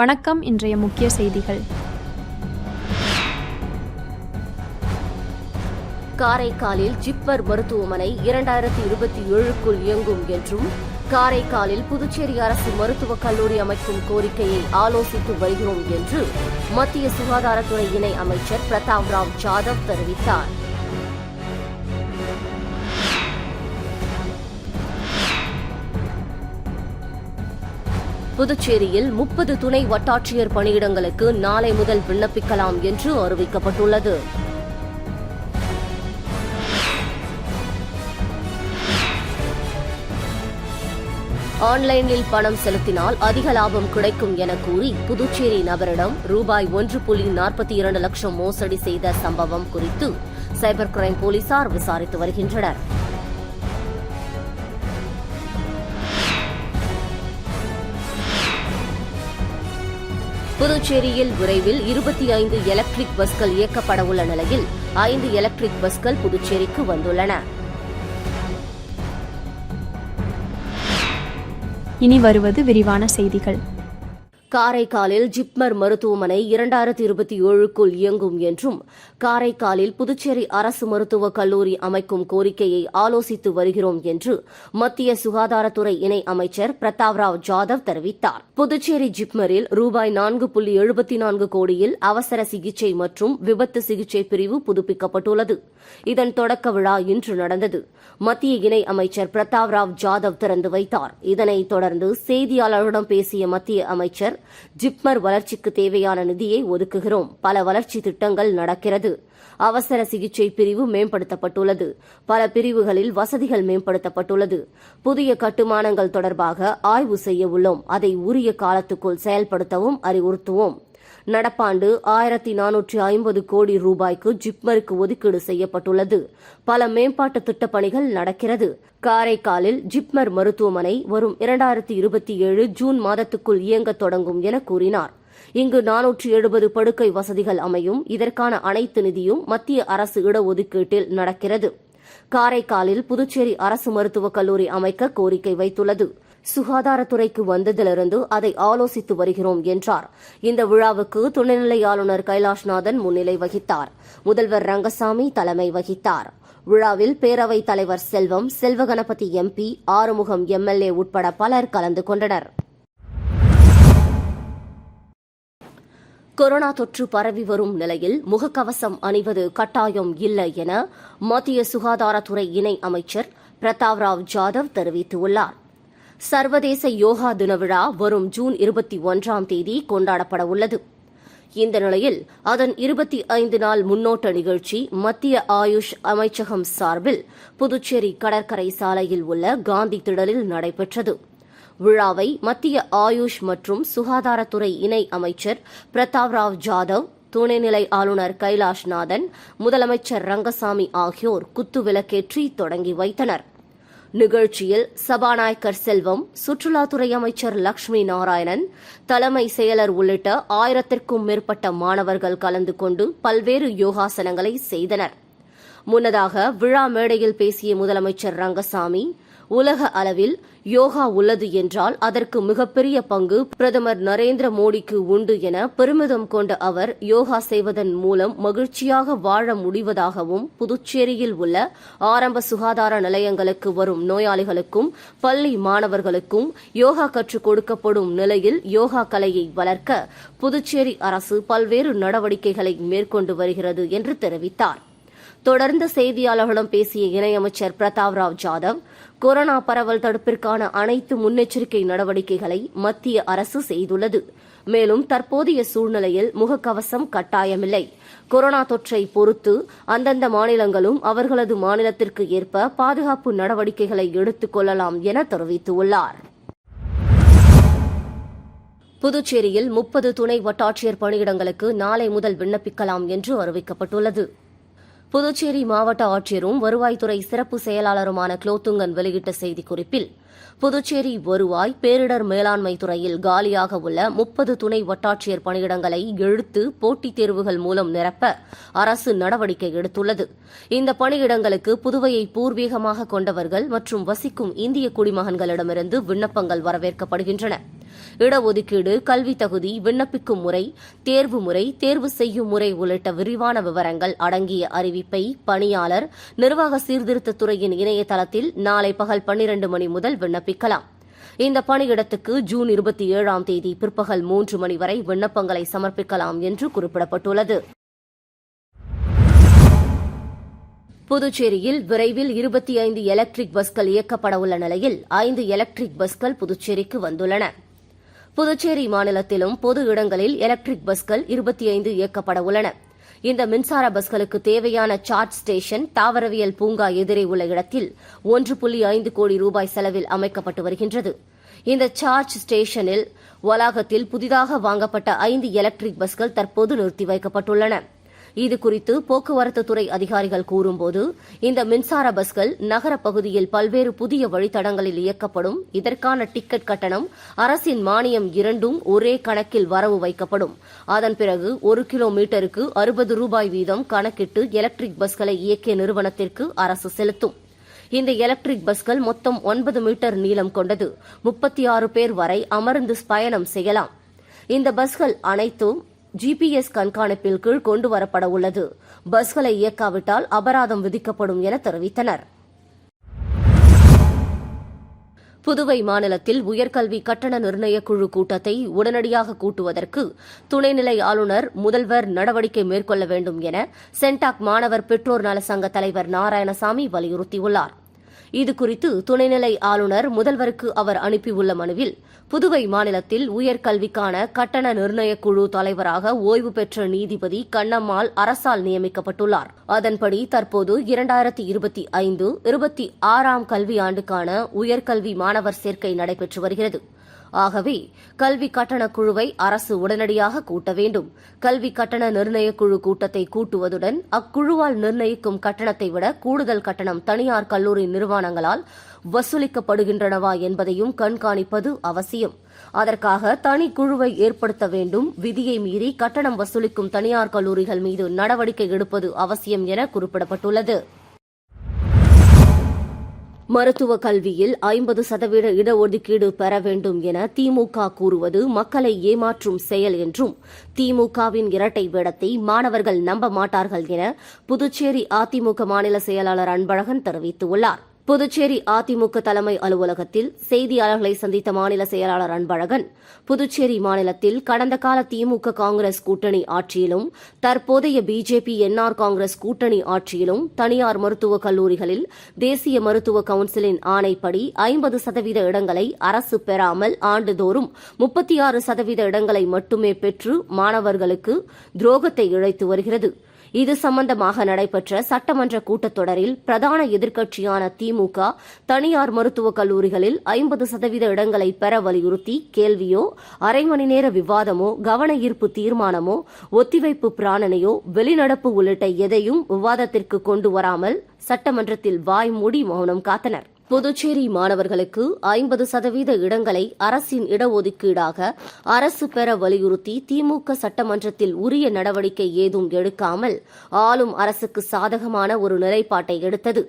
வணக்கம். இன்றைய முக்கிய செய்திகள். காரைக்காலில் ஜிப்மர் மருத்துவமனை 2027க்குள் இயங்கும் என்றும், காரைக்காலில் புதுச்சேரி அரசு மருத்துவக் கல்லூரி அமைக்கும் கோரிக்கையை ஆலோசித்து வருகிறோம் என்று மத்திய சுகாதாரத்துறை இணை அமைச்சர் பிரதாப் ராவ் ஜாதவ் தெரிவித்தார். புதுச்சேரியில் 30 துணை வட்டாட்சியர் பணியிடங்களுக்கு நாளை முதல் விண்ணப்பிக்கலாம் என்று அறிவிக்கப்பட்டுள்ளது. ஆன்லைனில் பணம் செலுத்தினால் அதிக லாபம் கிடைக்கும் என கூறி புதுச்சேரி நபரிடம் ரூபாய் 1.42 லட்சம் மோசடி செய்த சம்பவம் குறித்து சைபர் கிரைம் போலீசார் விசாரித்து வருகின்றனர். புதுச்சேரியில் விரைவில் 25 எலக்ட்ரிக் பஸ்கள் இயக்கப்பட உள்ள நிலையில் 5 எலக்ட்ரிக் பஸ்கள் புதுச்சேரிக்கு வந்துள்ளன. இனி வருவது விரிவான செய்திகள். காரைக்காலில் ஜிப்மர் மருத்துவமனை 2027க்குள் இயங்கும் என்றும், காரைக்காலில் புதுச்சேரி அரசு மருத்துவக் கல்லூரி அமைக்கும் கோரிக்கையை ஆலோசித்து வருகிறோம் என்று மத்திய சுகாதாரத்துறை இணை அமைச்சர் பிரதாப் ராவ் ஜாதவ் தெரிவித்தார். புதுச்சேரி ஜிப்மரில் ரூபாய் 4.74 கோடியில் அவசர சிகிச்சை மற்றும் விபத்து சிகிச்சை பிரிவு புதுப்பிக்கப்பட்டுள்ளது. இதன் தொடக்க விழா இன்று நடந்தது. மத்திய இணை அமைச்சர் பிரதாப் ராவ் ஜாதவ் திறந்து வைத்தார். இதனைத் தொடர்ந்து செய்தியாளர்களிடம் பேசிய மத்திய அமைச்சர், ஜிப்மர் வளர்ச்சிக்கு தேவையான நிதியை ஒதுக்குகிறோம். பல வளர்ச்சி திட்டங்கள் நடக்கிறது. அவசர சிகிச்சை பிரிவு மேம்படுத்தப்பட்டுள்ளது. பல பிரிவுகளில் வசதிகள் மேம்படுத்தப்பட்டுள்ளது. புதிய கட்டுமானங்கள் தொடர்பாக ஆய்வு செய்ய உள்ளோம். அதை உரிய காலத்துக்குள் செயல்படுத்தவும் அறிவுறுத்துவோம். நடப்பாண்டு 1450 கோடி ரூபாய்க்கு ஜிப்மருக்கு ஒதுக்கீடு செய்யப்பட்டுள்ளது. பல மேம்பாட்டு திட்டப்பணிகள் நடக்கிறது. காரைக்காலில் ஜிப்மர் மருத்துவமனை வரும் 2027 ஜூன் மாதத்துக்குள் இயங்க தொடங்கும் என கூறினார். இங்கு 470 படுக்கை வசதிகள் அமையும். இதற்கான அனைத்து நிதியும் மத்திய அரசு இடஒதுக்கீட்டில் நடக்கிறது. காரைக்காலில் புதுச்சேரி அரசு மருத்துவக் கல்லூரி அமைக்க கோரிக்கை வைத்துள்ளது. சுகாதாரத்துறைக்கு வந்ததிலிருந்து அதை ஆலோசித்து வருகிறோம் என்றார். இந்த விழாவுக்கு துணைநிலை ஆளுநர் கைலாஷ்நாதன் முன்னிலை வகித்தார். முதல்வர் ரங்கசாமி தலைமை வகித்தார். விழாவில் பேரவைத் தலைவர் செல்வம், செல்வகணபதி MP, ஆறுமுகம் MLA உட்பட பலர் கலந்து கொண்டனர். கொரோனா தொற்று பரவி வரும் நிலையில் முகக்கவசம் அணிவது கட்டாயம் இல்லை என மத்திய சுகாதாரத்துறை இணை அமைச்சர் பிரதாப் ராவ் ஜாதவ் தெரிவித்துள்ளார். சர்வதேச யோகா தின விழா வரும் ஜூன் 21ஆம் தேதி கொண்டாடப்பட உள்ளது. இந்த நிலையில் அதன் 25 நாள் முன்னோட்ட நிகழ்ச்சி மத்திய ஆயுஷ் அமைச்சகம் சார்பில் புதுச்சேரி கடற்கரை சாலையில் உள்ள காந்தி திடலில் நடைபெற்றது. விழாவை மத்திய ஆயுஷ் மற்றும் சுகாதாரத்துறை இணை அமைச்சர் பிரதாப் ராவ் ஜாதவ், துணைநிலை ஆளுநர் கைலாஷ்நாதன், முதலமைச்சர் ரங்கசாமி ஆகியோர் குத்துவிளக்கேற்றி தொடங்கி வைத்தனர். நிகழ்ச்சியில் சபாநாயகர் செல்வம், சுற்றுலாத்துறை அமைச்சர் லட்சுமி நாராயணன், தலைமை செயலர் உள்ளிட்ட 1000க்கும் மேற்பட்ட மாணவர்கள் கலந்து கொண்டு பல்வேறு யோகாசனங்களை செய்தனர். முன்னதாக விழா மேடையில் பேசிய முதலமைச்சர் ரங்கசாமி, உலக அளவில் யோகா உள்ளது என்றால் அதற்கு மிகப்பெரிய பங்கு பிரதமர் நரேந்திர மோடிக்கு உண்டு என பெருமிதம் கொண்ட அவர், யோகா செய்வதன் மூலம் மகிழ்ச்சியாக வாழ முடிவதாகவும், புதுச்சேரியில் உள்ள ஆரம்ப சுகாதார நிலையங்களுக்கு வரும் நோயாளிகளுக்கும் பள்ளி மாணவர்களுக்கும் யோகா கற்றுக் கொடுக்கப்படும் நிலையில் யோகா கலையை வளர்க்க புதுச்சேரி அரசு பல்வேறு நடவடிக்கைகளை மேற்கொண்டு வருகிறது என்று தெரிவித்தார். தொடர்ந்து செய்தியாளர்களிடம் பேசிய இணையமைச்சர் பிரதாப் ராவ் ஜாதவ், கொரோனா பரவல் தடுப்பிற்கான அனைத்து முன்னெச்சரிக்கை நடவடிக்கைகளை மத்திய அரசு செய்துள்ளது. மேலும் தற்போதைய சூழ்நிலையில் முகக்கவசம் கட்டாயமில்லை. கொரோனா தொற்றை பொறுத்து அந்தந்த மாநிலங்களும் அவர்களது மாநிலத்திற்கு ஏற்ப பாதுகாப்பு நடவடிக்கைகளை எடுத்துக் கொள்ளலாம் என தெரிவித்துள்ளார். புதுச்சேரியில் 30 துணை வட்டாட்சியர் பணியிடங்களுக்கு நாளை முதல் விண்ணப்பிக்கலாம் என்று அறிவிக்கப்பட்டுள்ளது. புதுச்சேரி மாவட்ட ஆட்சியரும் வருவாய்த்துறை சிறப்பு செயலாளருமான குலோத்துங்கன் வெளியிட்ட செய்திக்குறிப்பில், புதுச்சேரி வருவாய் பேரிடர் மேலாண்மை துறையில் காலியாக உள்ள 30 துணை வட்டாட்சியர் பணியிடங்களை எழுத்து போட்டித் தேர்வுகள் மூலம் நிரப்ப அரசு நடவடிக்கை எடுத்துள்ளது. இந்த பணியிடங்களுக்கு புதுவையை பூர்வீகமாக கொண்டவர்கள் மற்றும் வசிக்கும் இந்திய குடிமகன்களிடமிருந்து விண்ணப்பங்கள் வரவேற்கப்படுகின்றன. இடஒதுக்கீடு, கல்வி தகுதி, விண்ணப்பிக்கும் முறை, தேர்வு முறை, தேர்வு செய்யும் முறை உள்ளிட்ட விரிவான விவரங்கள் அடங்கிய அறிவிப்பை பணியாளர் நிர்வாக சீர்திருத்தத்துறையின் இணையதளத்தில் நாளை பகல் 12 மணி முதல் விண்ணப்பிக்கலாம். இந்த பணியிடத்துக்கு ஜூன் 27ஆம் தேதி பிற்பகல் 3 மணி வரை விண்ணப்பங்களை சமர்ப்பிக்கலாம் என்று குறிப்பிடப்பட்டுள்ளது. புதுச்சேரியில் விரைவில் 25 எலக்ட்ரிக் பஸ்கள் இயக்கப்பட உள்ள நிலையில் 5 எலக்ட்ரிக் பஸ்கள் புதுச்சேரிக்கு வந்துள்ளன. புதுச்சேரி மாநிலத்திலும் பொது இடங்களில் எலக்ட்ரிக் பஸ்கள் 25 இயக்கப்பட உள்ளன. இந்த மின்சார பஸ்களுக்கு தேவையான சார்ஜ் ஸ்டேஷன் தாவரவியல் பூங்கா எதிரே உள்ள இடத்தில் 1.5 கோடி ரூபாய் செலவில் அமைக்கப்பட்டு வருகின்றது. இந்த சார்ஜ் ஸ்டேஷனில் வளாகத்தில் புதிதாக வாங்கப்பட்ட 5 எலக்ட்ரிக் பஸ்கள் தற்போது நிறுத்தி வைக்கப்பட்டுள்ளன. இதுகுறித்து போக்குவரத்து துறை அதிகாரிகள் கூறும்போது, இந்த மின்சார பஸ்கள் நகர பகுதியில் பல்வேறு புதிய வழித்தடங்களில் இயக்கப்படும். இதற்கான டிக்கெட் கட்டணம், அரசின் மானியம் இரண்டும் ஒரே கணக்கில் வரவு வைக்கப்படும். அதன் பிறகு 1 கிலோமீட்டருக்கு 60 ரூபாய் வீதம் கணக்கிட்டு எலக்ட்ரிக் பஸ்களை இயக்கிய நிறுவனத்திற்கு அரசு செலுத்தும். இந்த எலக்ட்ரிக் பஸ்கள் மொத்தம் 9 மீட்டர் நீளம் கொண்டது. 36 பேர் வரை அமர்ந்து பயணம் செய்யலாம். இந்த பஸ்கள் அனைத்தும் GPS கண்காணிப்பில் கீழ் கொண்டுவரப்பட உள்ளது. பஸ்களை இயக்காவிட்டால் அபராதம் விதிக்கப்படும் என தெரிவித்தனர். புதுவை மாநிலத்தில் உயர்கல்வி கட்டண நிர்ணய குழு கூட்டத்தை உடனடியாக கூட்டுவதற்கு துணைநிலை ஆளுநர், முதல்வர் நடவடிக்கை மேற்கொள்ள வேண்டும் என சென்டாக் மாணவர் பெற்றோர் நல சங்க தலைவர் நாராயணசாமி வலியுறுத்தியுள்ளார். இதுகுறித்து துணைநிலை ஆளுநர் முதல்வருக்கு அவர் அனுப்பியுள்ள மனுவில், புதுவை மாநிலத்தில் உயர்கல்விக்கான கட்டண நிர்ணய குழு தலைவராக ஓய்வு பெற்ற நீதிபதி கண்ணம்மாள் அரசால் நியமிக்கப்பட்டுள்ளார். அதன்படி தற்போது 2025-26ஆம் கல்வியாண்டுக்கான உயர்கல்வி மாணவர் சேர்க்கை நடைபெற்று வருகிறது. ஆகவே கல்வி கட்டண குழுவை அரசு உடனடியாக கூட்ட வேண்டும். கல்வி கட்டண நிர்ணய குழு கூட்டத்தை கூட்டுவதுடன் அக்குழுவால் நிர்ணயிக்கும் கட்டணத்தை விட கூடுதல் கட்டணம் தனியார் கல்லூரி நிறுவனங்களால் வசூலிக்கப்படுகின்றனவா என்பதையும் கண்காணிப்பது அவசியம். அதற்காக தனி குழுவை ஏற்படுத்த வேண்டும். விதியை மீறி கட்டணம் வசூலிக்கும் தனியார் கல்லூரிகள் மீது நடவடிக்கை எடுப்பது அவசியம் என குறிப்பிடப்பட்டுள்ளது. மருத்துவ கல்வியில் 50% இடஒதுக்கீடு பெற வேண்டும் என திமுக கூறுவது மக்களை ஏமாற்றும் செயல் என்றும், திமுகவின் இரட்டை வேடத்தை மாணவர்கள் நம்ப மாட்டார்கள் என புதுச்சேரி அதிமுக மாநில செயலாளர் அன்பழகன் தெரிவித்துள்ளார். புதுச்சேரி அதிமுக தலைமை அலுவலகத்தில் செய்தியாளர்களை சந்தித்த மாநில செயலாளர் அன்பழகன், புதுச்சேரி மாநிலத்தில் கடந்த கால திமுக காங்கிரஸ் கூட்டணி ஆட்சியிலும் தற்போதைய பிஜேபி என்ஆர் காங்கிரஸ் கூட்டணி ஆட்சியிலும் தனியார் மருத்துவக் கல்லூரிகளில் தேசிய மருத்துவ கவுன்சிலின் ஆணைப்படி 50% இடங்களை அரசு பெறாமல் ஆண்டுதோறும் 36% இடங்களை மட்டுமே பெற்று மாணவர்களுக்கு துரோகத்தை இழைத்து வருகிறது. இது சம்பந்தமாக நடைபெற்ற சட்டமன்ற கூட்டத்தொடரில் பிரதான எதிர்க்கட்சியான திமுக தனியார் மருத்துவக் கல்லூரிகளில் 50% இடங்களை பெற வலியுறுத்தி கேள்வியோ, அரை மணி நேர விவாதமோ, கவன ஈர்ப்பு தீர்மானமோ, ஒத்திவைப்பு பிராணனையோ, வெளிநடப்பு உள்ளிட்ட எதையும் விவாதத்திற்கு கொண்டு வராமல் சட்டமன்றத்தில் வாய் மூடி மௌனம் காத்தனர். புதுச்சேரி மாணவர்களுக்கு 50% இடங்களை அரசின் இடஒதுக்கீடாக அரசு பெற வலியுறுத்தி திமுக சட்டமன்றத்தில் உரிய நடவடிக்கை ஏதும் எடுக்காமல் ஆளும் அரசுக்கு சாதகமான ஒரு நிலைப்பாட்டை எடுத்தது.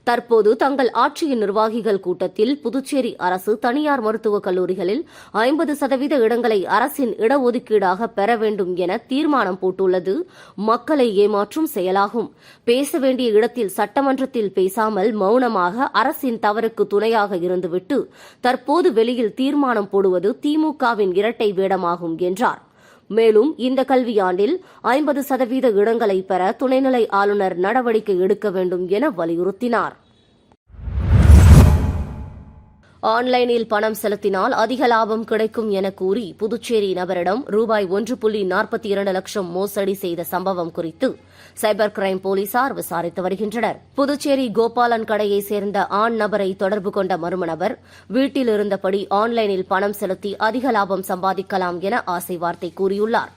தற்போது தங்கள் ஆட்சியின் நிர்வாகிகள் கூட்டத்தில் புதுச்சேரி அரசு தனியார் மருத்துவக் கல்லூரிகளில் 50% இடங்களை அரசின் இடஒதுக்கீடாக பெற வேண்டும் என தீர்மானம் போட்டுள்ளது மக்களை ஏமாற்றும் செயலாகும். பேச வேண்டிய இடத்தில் சட்டமன்றத்தில் பேசாமல் மௌனமாக அரசின் தவறுக்கு துணையாக இருந்துவிட்டு தற்போது வெளியில் தீர்மானம் போடுவது திமுகவின் இரட்டை வேடமாகும் என்றார். மேலும் இந்த கல்வியாண்டில் 50% இடங்களை பெற துணைநிலை ஆளுநர் நடவடிக்கை எடுக்க வேண்டும் என வலியுறுத்தினார். ஆன்லைனில் பணம் செலுத்தினால் அதிக லாபம் கிடைக்கும் என கூறி புதுச்சேரி நபரிடம் ரூபாய் 1.42 லட்சம் மோசடி செய்த சம்பவம் குறித்து சைபர் கிரைம் போலீசார் விசாரித்து வருகின்றனர். புதுச்சேரி கோபாலன் கடையை சேர்ந்த ஆண் நபரை தொடர்பு கொண்ட மர்ம நபர் வீட்டில் இருந்தபடி ஆன்லைனில் பணம் செலுத்தி அதிக லாபம் சம்பாதிக்கலாம் என ஆசை வார்த்தை கூறியுள்ளார்.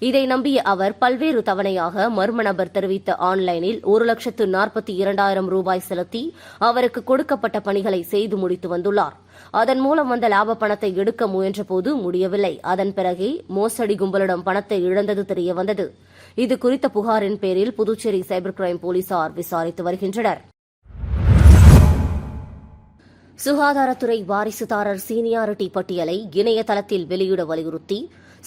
இதை நம்பிய அவர் பல்வேறு தவணையாக மர்ம நபர் தெரிவித்த ஆன்லைனில் 1,42,000 ரூபாய் செலுத்தி அவருக்கு கொடுக்கப்பட்ட பணிகளை செய்து முடித்து வந்துள்ளார். அதன் மூலம் வந்த லாப பணத்தை எடுக்க முயன்றபோது முடியவில்லை. அதன் பிறகே மோசடி கும்பலிடம் பணத்தை இழந்தது தெரியவந்தது. இது குறித்த புகாரின் பேரில் புதுச்சேரி சைபர் கிரைம் போலீசார் விசாரித்து வருகின்றனர். சுகாதாரத்துறை வாரிசுதாரர் சீனியாரிட்டி பட்டியலை இணையதளத்தில் வெளியிட வலியுறுத்தி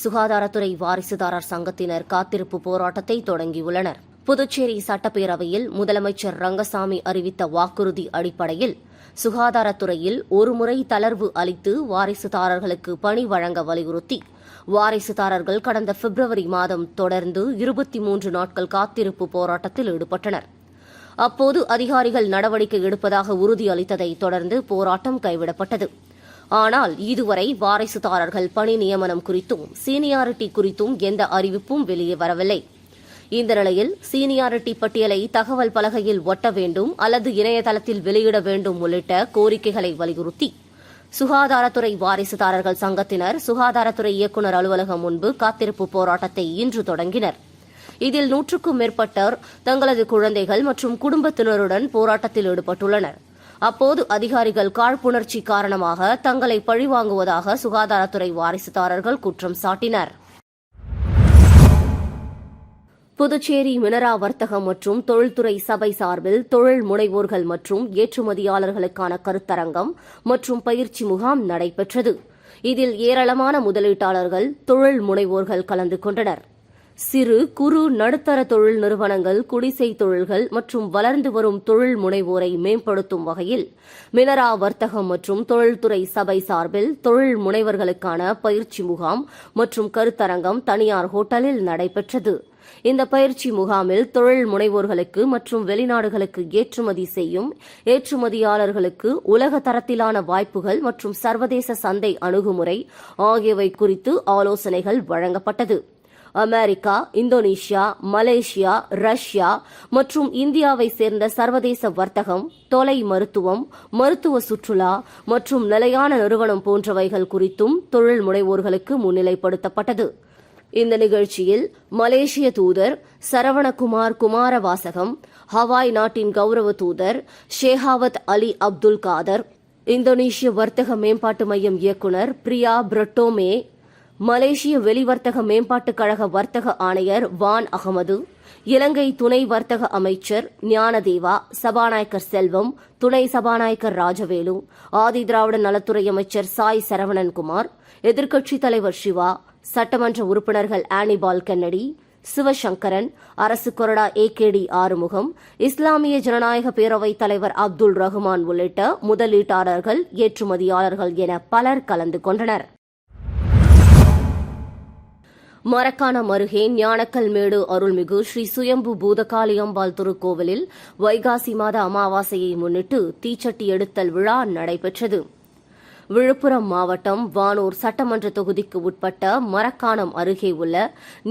சுகாதாரத்துறை வாரிசுதாரர் சங்கத்தினர் காத்திருப்பு போராட்டத்தை தொடங்கியுள்ளனர். புதுச்சேரி சட்டப்பேரவையில் முதலமைச்சர் ரங்கசாமி அறிவித்த வாக்குறுதி அடிப்படையில் சுகாதாரத்துறையில் ஒருமுறை தளர்வு அளித்து வாரிசுதாரர்களுக்கு பணி வழங்க வலியுறுத்தி வாரிசுதாரர்கள் கடந்த பிப்ரவரி மாதம் தொடர்ந்து 23 நாட்கள் காத்திருப்பு போராட்டத்தில் ஈடுபட்டனர். அப்போது அதிகாரிகள் நடவடிக்கை எடுப்பதாக உறுதியளித்ததை தொடர்ந்து போராட்டம் கைவிடப்பட்டது. ஆனால் இதுவரை வாரிசுதாரர்கள் பணி நியமனம் குறித்தும் சீனியாரிட்டி குறித்தும் எந்த அறிவிப்பும் வெளியே வரவில்லை. இந்த நிலையில் சீனியாரிட்டி பட்டியலை தகவல் பலகையில் ஒட்ட வேண்டும் அல்லது இணையதளத்தில் வெளியிட வேண்டும் உள்ளிட்ட கோரிக்கைகளை வலியுறுத்தி சுகாதாரத்துறை வாரிசுதாரர்கள் சங்கத்தினர் சுகாதாரத்துறை இயக்குநர் அலுவலகம் முன்பு காத்திருப்பு போராட்டத்தை இன்று தொடங்கினர். இதில் 100க்கும் மேற்பட்டோர் தங்களது குழந்தைகள் மற்றும் குடும்பத்தினருடன் போராட்டத்தில் ஈடுபட்டுள்ளனர். அப்போது அதிகாரிகள் காழ்ப்புணர்ச்சி காரணமாக தங்களை பழிவாங்குவதாக சுகாதாரத்துறை வாரிசுதாரர்கள் குற்றம் சாட்டினர். புதுச்சேரி மினரா வர்த்தகம் மற்றும் தொழில்துறை சபை சார்பில் தொழில் முனைவோர்கள் மற்றும் ஏற்றுமதியாளர்களுக்கான கருத்தரங்கம் மற்றும் பயிற்சி முகாம் நடைபெற்றது. இதில் ஏராளமான முதலீட்டாளர்கள் தொழில் முனைவோர்கள் கலந்து கொண்டனர். சிறு குறு நடுத்தர தொழில் நிறுவனங்கள், குடிசை தொழில்கள் மற்றும் வளர்ந்து வரும் தொழில் முனைவோரை மேம்படுத்தும் வகையில் மினரா வர்த்தகம் மற்றும் தொழில்துறை சபை சார்பில் தொழில் முனைவர்களுக்கான பயிற்சி முகாம் மற்றும் கருத்தரங்கம் தனியார் ஹோட்டலில் நடைபெற்றது. இந்த பயிற்சி முகாமில் தொழில் முனைவோர்களுக்கு மற்றும் வெளிநாடுகளுக்கு ஏற்றுமதி செய்யும் ஏற்றுமதியாளர்களுக்கு உலக தரத்திலான வாய்ப்புகள் மற்றும் சர்வதேச சந்தை அணுகுமுறை ஆகியவை குறித்து ஆலோசனைகள் வழங்கப்பட்டது. அமெரிக்கா, இந்தோனேஷியா, மலேசியா, ரஷ்யா மற்றும் இந்தியாவை சேர்ந்த சர்வதேச வர்த்தகம், தொலை மருத்துவம், மருத்துவ சுற்றுலா மற்றும் நிலையான நிறுவனம் போன்றவைகள் குறித்தும் தொழில் முனைவோர்களுக்கு முன்னிலைப்படுத்தப்பட்டது. இந்த நிகழ்ச்சியில் மலேசிய தூதர் சரவணகுமார் குமாரவாசகம், ஹவாய் நாட்டின் கௌரவ தூதர் ஷேகாவத் அலி அப்துல் காதர், இந்தோனேஷிய வர்த்தக மேம்பாட்டு மையம் இயக்குநர் பிரியா பிரட்டோமே, மலேசிய வெளிவர்த்தக மேம்பாட்டுக் கழக வர்த்தக ஆணையர் வான் அகமது, இலங்கை துணை வர்த்தக அமைச்சர் ஞானதேவா, சபாநாயகர் செல்வம், துணை சபாநாயகர் ராஜவேலு, ஆதி திராவிட நலத்துறை அமைச்சர் சாய் சரவணன்குமார், எதிர்க்கட்சித் தலைவர் சிவா, சட்டமன்ற உறுப்பினர்கள் ஆனிபால் கென்னடி, சிவசங்கரன், அரசு கொறடா AKD ஆறுமுகம், இஸ்லாமிய ஜனநாயக பேரவைத் தலைவர் அப்துல் ரஹ்மான் உள்ளிட்ட முதலீட்டாளர்கள், ஏற்றுமதியாளர்கள் என பலர் கலந்து கொண்டனர். மரக்காணம் அருகே ஞானக்கல்மேடு அருள்மிகு ஸ்ரீ சுயம்பு பூதகாளியம்பாள் திருக்கோவிலில் வைகாசி மாத அமாவாசையை முன்னிட்டு தீச்சட்டி எடுத்தல் விழா நடைபெற்றது. விழுப்புரம் மாவட்டம் வானூர் சட்டமன்ற தொகுதிக்கு உட்பட்ட மரக்காணம் அருகே உள்ள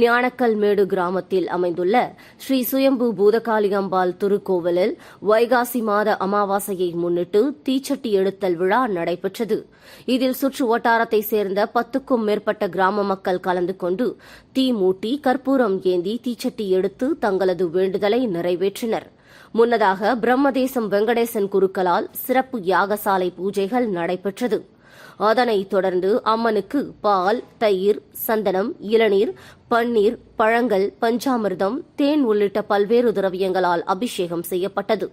ஞானக்கல்மேடு கிராமத்தில் அமைந்துள்ள ஸ்ரீ சுயம்பு பூதகாளியம்பாள் திருக்கோவிலில் வைகாசி மாத அமாவாசையை முன்னிட்டு தீச்சட்டி எடுத்தல் விழா நடைபெற்றது. இதில் சுற்று வட்டாரத்தை சேர்ந்த 10க்கும் மேற்பட்ட கிராம மக்கள் கலந்து கொண்டு தீ மூட்டி கற்பூரம் ஏந்தி தீச்சட்டி எடுத்து தங்களது வேண்டுதலை நிறைவேற்றினர். முன்னதாக பிரம்மதேசம் வெங்கடேசன் குருக்களால் சிறப்பு யாகசாலை பூஜைகள் நடைபெற்றது. அதனைத் தொடர்ந்து அம்மனுக்கு பால், தயிர், சந்தனம், இளநீர், பன்னீர், பழங்கள், பஞ்சாமிர்தம், தேன் உள்ளிட்ட பல்வேறு திரவியங்களால் அபிஷேகம் செய்யப்பட்டது.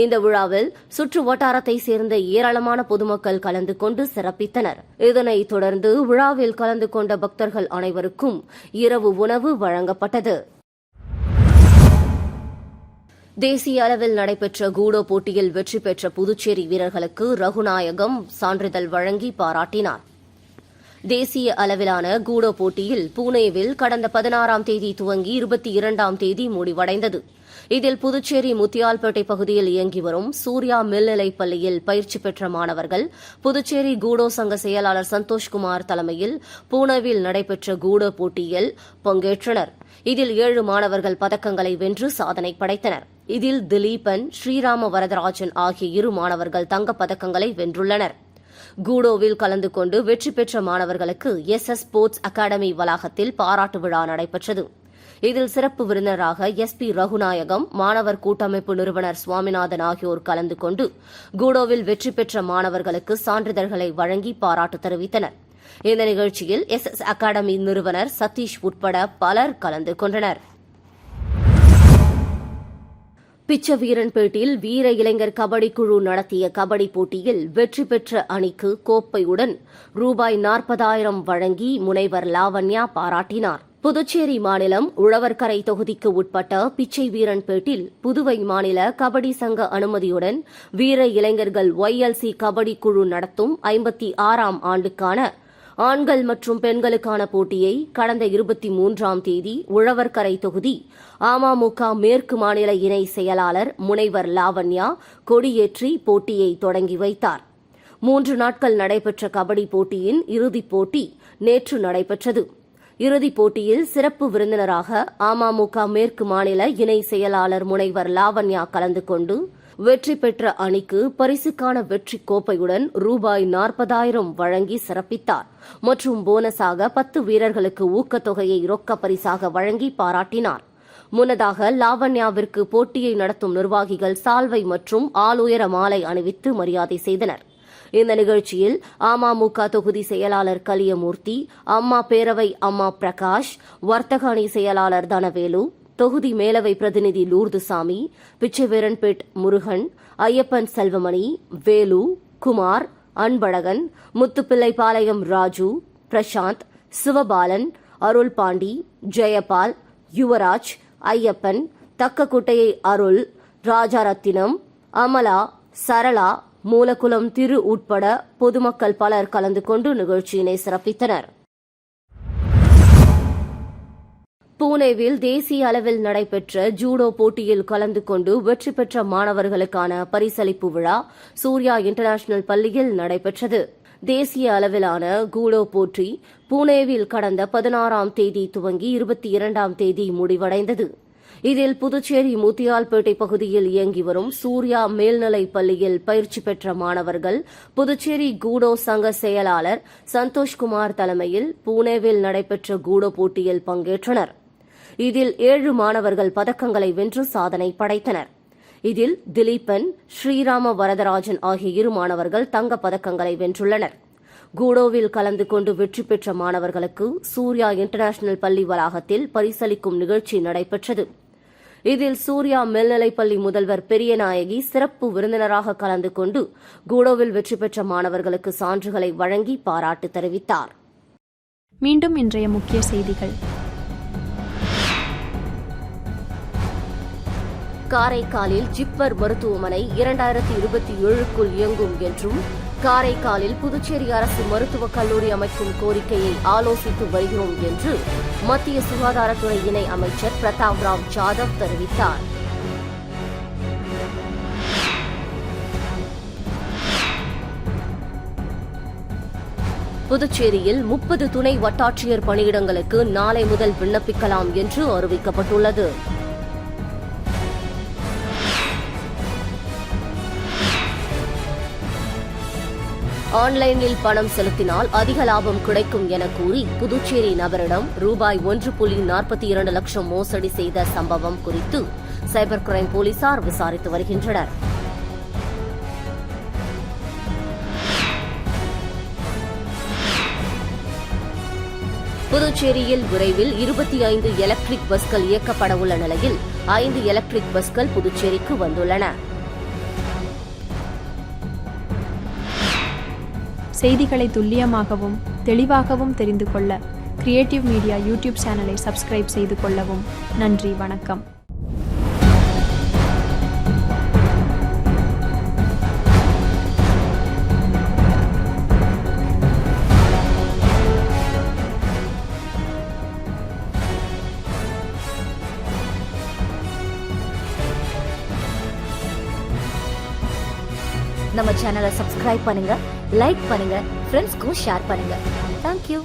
இந்த விழாவில் சுற்று வட்டாரத்தை சேர்ந்த ஏராளமான பொதுமக்கள் கலந்து கொண்டு சிறப்பித்தனர். இதனைத் தொடர்ந்து விழாவில் கலந்து கொண்ட பக்தர்கள் அனைவருக்கும் இரவு உணவு வழங்கப்பட்டது. தேசிய அளவில் நடைபெற்ற கூடோ போட்டியில் வெற்றி பெற்ற புதுச்சேரி வீரர்களுக்கு ரகுநாயகம் சான்றிதழ் வழங்கி பாராட்டினார். தேசிய அளவிலான கூடோ போட்டியில் புனேவில் கடந்த 16ஆம் தேதி துவங்கி 22ஆம் தேதி முடிவடைந்தது. இதில் புதுச்சேரி முத்தியால்பேட்டை பகுதியில் இயங்கி வரும் சூர்யா மேல்நிலைப் பள்ளியில் பயிற்சி பெற்ற மாணவர்கள் புதுச்சேரி கூடோ சங்க செயலாளர் சந்தோஷ்குமார் தலைமையில் புனேவில் நடைபெற்ற கூடோ போட்டியில் பங்கேற்றனர். இதில் 7 மாணவர்கள் பதக்கங்களை வென்று சாதனை படைத்தனர். இதில் திலீபன், ஸ்ரீராம வரதராஜன் ஆகிய 2 மாணவர்கள் தங்கப் பதக்கங்களை வென்றுள்ளனர். கூடோவில் கலந்து கொண்டு வெற்றி பெற்ற மாணவர்களுக்கு SS ஸ்போர்ட்ஸ் அகாடமி வளாகத்தில் பாராட்டு விழா நடைபெற்றது. இதில் சிறப்பு விருந்தினராக SP ரகுநாயகம், மாணவர் கூட்டமைப்பு நிறுவனர் சுவாமிநாதன் ஆகியோர் கலந்து கொண்டு கூடோவில் வெற்றி பெற்ற மாணவர்களுக்கு சான்றிதழ்களை வழங்கி பாராட்டு தெரிவித்தனர். இந்த நிகழ்ச்சியில் SS அகாடமி நிறுவனர் சதீஷ் உட்பட பலர் கலந்து கொண்டனர். பிச்சவீரன்பேட்டில் வீர இளைஞர் கபடி குழு நடத்திய கபடி போட்டியில் வெற்றி பெற்ற அணிக்கு கோப்பையுடன் ரூபாய் 40,000 வழங்கி முனைவர் லாவண்யா பாராட்டினார். புதுச்சேரி மாநிலம் உழவர்கரை தொகுதிக்கு உட்பட்ட பிச்சைவீரன்பேட்டில் புதுவை மாநில கபடி சங்க அனுமதியுடன் வீர இளைஞர்கள் YLC கபடி குழு நடத்தும் 56ஆம் ஆண்டுக்கான ஆண்கள் மற்றும் பெண்களுக்கான போட்டியை கடந்த 23ஆம் தேதி உழவர்கரை தொகுதி அமமுக மேற்கு மாநில இணை செயலாளர் முனைவர் லாவண்யா கொடியேற்றி போட்டியை தொடங்கி வைத்தார். 3 நாட்கள் நடைபெற்ற கபடி போட்டியின் இறுதிப் போட்டி நேற்று நடைபெற்றது. இறுதிப் போட்டியில் சிறப்பு விருந்தினராக அமமுக மேற்கு மாநில இணை செயலாளர் முனைவர் லாவண்யா கலந்து கொண்டு வெற்றி பெற்ற அணிக்கு பரிசுக்கான வெற்றி கோப்பையுடன் ரூபாய் 40,000 வழங்கி சிறப்பித்தார் மற்றும் போனஸாக 10 வீரர்களுக்கு ஊக்கத்தொகையை ரொக்க பரிசாக வழங்கி பாராட்டினார். முன்னதாக லாவண்யாவிற்கு போட்டியை நடத்தும் நிர்வாகிகள் சால்வை மற்றும் ஆளுயர மாலை அணிவித்து மரியாதை செய்தனர். இந்த நிகழ்ச்சியில் அமமுக தொகுதி செயலாளர் கலியமூர்த்தி, அம்மா பேரவை அம்மா பிரகாஷ், வர்த்தக அணி செயலாளர் தனவேலு, தொகுதி மேலவை பிரதிநிதி லூர்துசாமி, பிச்சைவீரன்பேட் முருகன், ஐயப்பன் செல்வமணி, வேலு, குமார், அன்பழகன், முத்துப்பிள்ளைபாளையம் ராஜு, பிரசாந்த், சிவபாலன், அருள் பாண்டி, ஜெயபால், யுவராஜ், ஐயப்பன், தக்கக்குட்டையை அருள், ராஜாரத்தினம், அமலா, சரளா, மூலக்குளம் திரு உட்பட பொதுமக்கள் பலர் கலந்து கொண்டு நிகழ்ச்சியினை சிறப்பித்தனர். புனேவில் தேசிய அளவில் நடைபெற்ற ஜூடோ போட்டியில் கலந்து கொண்டு வெற்றி பெற்ற மாணவர்களுக்கான பரிசளிப்பு விழா சூர்யா இன்டர்நேஷனல் பள்ளியில் நடைபெற்றது. தேசிய அளவிலான ஜூடோ போட்டி புனேவில் கடந்த 16ஆம் தேதி துவங்கி 22ஆம் தேதி முடிவடைந்தது. இதில் புதுச்சேரி முத்தியால்பேட்டை பகுதியில் இயங்கி வரும் சூர்யா மேல்நிலைப் பள்ளியில் பயிற்சி பெற்ற மாணவர்கள் புதுச்சேரி ஜூடோ சங்க செயலாளர் சந்தோஷ்குமார் தலைமையில் புனேவில் நடைபெற்ற ஜூடோ போட்டியில் பங்கேற்றனர். இதில் 7 மாணவர்கள் பதக்கங்களை வென்று சாதனை படைத்தனர். இதில் திலீபன், ஸ்ரீராம வரதராஜன் ஆகிய 2 மாணவர்கள் தங்கப் பதக்கங்களை வென்றுள்ளனர். ஜூடோவில் கலந்து கொண்டு வெற்றி பெற்ற மாணவர்களுக்கு சூர்யா இன்டர்நேஷனல் பள்ளி வளாகத்தில் பரிசளிக்கும் நிகழ்ச்சி நடைபெற்றது. இதில் சூர்யா மேல்நிலைப்பள்ளி முதல்வர் பெரியநாயகி சிறப்பு விருந்தினராக கலந்து கொண்டு ஜூடோவில் வெற்றி பெற்ற மாணவர்களுக்கு சான்றுகளை வழங்கி பாராட்டு தெரிவித்தார். மீண்டும் இன்றைய முக்கிய செய்திகள். காரைக்காலில் ஜிப்மர் மருத்துவமனை 2027க்குள் இயங்கும் என்றும் காரைக்காலில் புதுச்சேரி அரசு மருத்துவக் கல்லூரி அமைக்கும் கோரிக்கையை ஆலோசித்து வருகிறோம் என்று மத்திய சுகாதாரத்துறை இணை அமைச்சர் பிரதாப்ராவ் ஜாதவ் தெரிவித்தார். புதுச்சேரியில் 30 துணை வட்டாட்சியர் பணியிடங்களுக்கு நாளை முதல் விண்ணப்பிக்கலாம் என்று அறிவிக்கப்பட்டுள்ளது. ஆன்லைனில் பணம் செலுத்தினால் அதிக லாபம் கிடைக்கும் என கூறி புதுச்சேரி நபரிடம் ரூபாய் 1.42 லட்சம் மோசடி செய்த சம்பவம் குறித்து சைபர் கிரைம் போலீசார் விசாரித்து வருகின்றனர். புதுச்சேரியில் விரைவில் 25 எலக்ட்ரிக் பஸ்கள் இயக்கப்பட உள்ள நிலையில் 5 எலக்ட்ரிக் பஸ்கள் புதுச்சேரிக்கு வந்துள்ளன. செய்திகளை துல்லியமாகவும் தெளிவாகவும் தெரிந்து கொள்ள கிரியேட்டிவ் மீடியா யூடியூப் சேனலை சப்ஸ்கிரைப் செய்து கொள்ளவும். நன்றி, வணக்கம். நம்ம சேனலை சப்ஸ்கிரைப் பண்ணுங்க, லைக் பண்ணுங்க, ஃப்ரெண்ட்ஸ்க்கும் ஷேர் பண்ணுங்க. தேங்க்யூ.